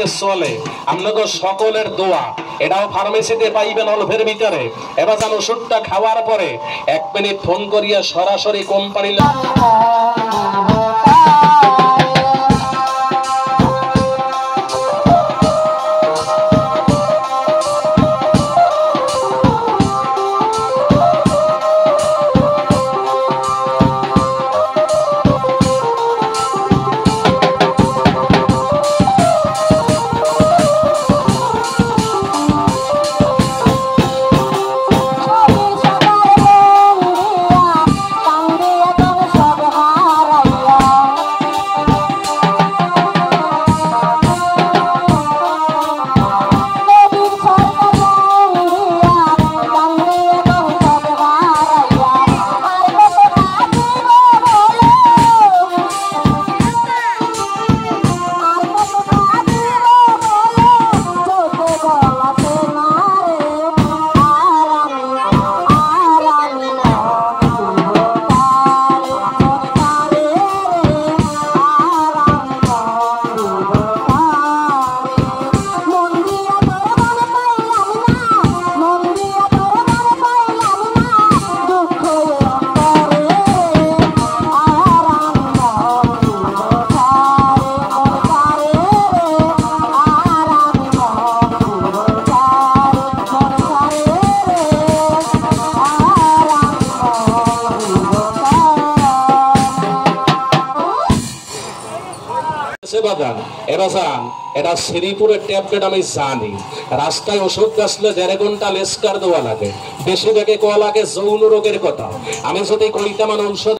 থেকে চলে আপনাদের সকলের দোয়া এটাও ফার্মেসিতে পাইবেন অল্পের ভিতরে। এবার যেন ওষুধটা খাওয়ার পরে 1 মিনিট ফোন করিয়া সরাসরি কোম্পানি এটা শ্রীপুরের ট্যাবলেট আমি জানি। রাস্তায় ওষুধ আসলে 1.5 ঘন্টা লেস্কার দেওয়া লাগে, বেশিরভাগে কোয়া লাগে যৌন রোগের কথা। আমি যদি কইতাম ঔষধ